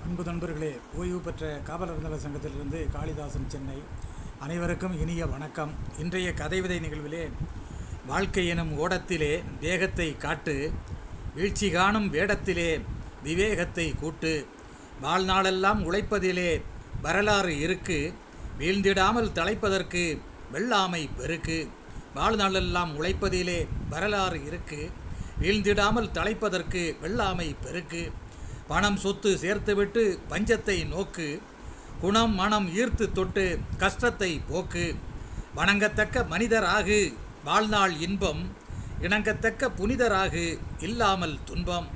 அன்பு நண்பர்களே, ஓய்வு பெற்ற காவலர் நல சங்கத்திலிருந்து காளிதாசன், சென்னை. அனைவருக்கும் இனிய வணக்கம். இன்றைய கதைவிதை நிகழ்விலே, வாழ்க்கை எனும் ஓடத்திலே வேகத்தை காட்டு, வீழ்ச்சி காணும் வேடத்திலே விவேகத்தை கூட்டு, வாழ்நாளெல்லாம் உழைப்பதிலே வரலாறு இருக்கு, வீழ்ந்திடாமல் தலைப்பதற்கு வெள்ளாமை பெருக்கு. வாழ்நாளெல்லாம் உழைப்பதிலே வரலாறு இருக்கு, வீழ்ந்திடாமல் தலைப்பதற்கு வெள்ளாமை பெருக்கு. பணம் சொத்து சேர்த்துவிட்டு பஞ்சத்தை நோக்கு, குணம் மனம் ஈர்த்து தொட்டு கஷ்டத்தை போக்கு. வணங்கத்தக்க மனிதராகு வாழ்நாள் இன்பம், இணங்கத்தக்க புனிதராகு இல்லாமல் துன்பம்.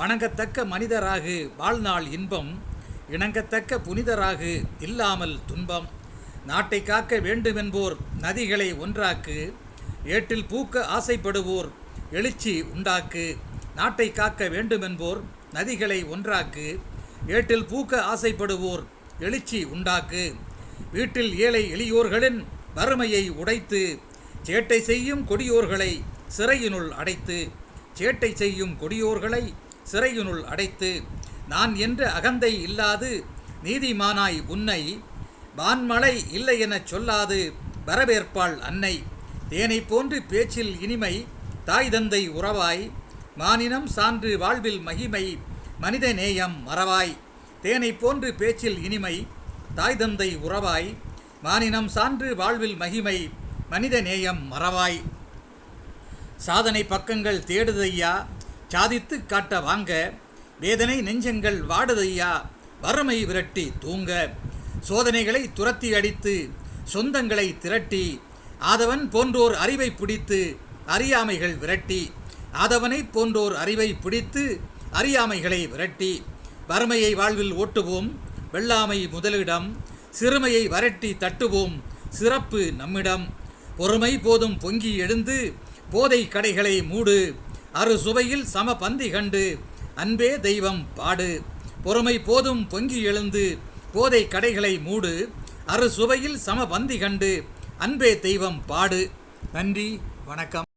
வணங்கத்தக்க மனிதராகு வாழ்நாள் இன்பம், இணங்கத்தக்க புனிதராகு இல்லாமல் துன்பம். நாட்டை காக்க வேண்டுமென்போர் நதிகளை ஒன்றாக்கு, ஏட்டில் பூக்க ஆசைப்படுவோர் எழுச்சி உண்டாக்கு. நாட்டை காக்க வேண்டுமென்போர் நதிகளை ஒன்றாக்கு, ஏட்டில் பூக்க ஆசைப்படுவோர் எழுச்சி உண்டாக்கு. வீட்டில் ஏழை எளியோர்களின் வறுமையை உடைத்து, சேட்டை செய்யும் கொடியோர்களை சிறையினுள் அடைத்து, சேட்டை செய்யும் கொடியோர்களை சிறையினுள் அடைத்து. நான் என்ற அகந்தை இல்லாது நீதிமானாய் உன்னை, வான்மழை இல்லை எனச் சொல்லாது வரவேற்பாள் அன்னை. தேனை போன்று பேச்சில் இனிமை தாய் தந்தை உறவாய், மானினம் சான்று வாழ்வில் மகிமை மனித நேயம் மறவாய். தேனை போன்று பேச்சில் இனிமை தாய் தந்தை உறவாய், மானினம் சான்று வாழ்வில் மகிமை மனித நேயம் மறவாய். சாதனை பக்கங்கள் தேடுதையா சாதித்து காட்ட வாங்க, வேதனை நெஞ்சங்கள் வாடுதையா வறுமை விரட்டி தூங்க. சோதனைகளை துரத்தி அடித்து சொந்தங்களை திரட்டி, ஆதவன் போன்றோர் அறிவை பிடித்து அறியாமைகள் விரட்டி. ஆதவனை போன்றோர் அறிவை பிடித்து அறியாமைகளை விரட்டி. வறுமையை வாழ்வில் ஓட்டுவோம் வெள்ளாமை முதலிடம், சிறுமையை வரட்டி தட்டுவோம் சிறப்பு நம்மிடம். பொறுமை போதும் பொங்கி எழுந்து போதை கடைகளை மூடு, அறு சுவையில் சம பந்தி கண்டு அன்பே தெய்வம் பாடு. பொறுமை போதும் பொங்கி எழுந்து போதை கடைகளை மூடு, அறு சுவையில் சம பந்தி கண்டு அன்பே தெய்வம் பாடு. நன்றி, வணக்கம்.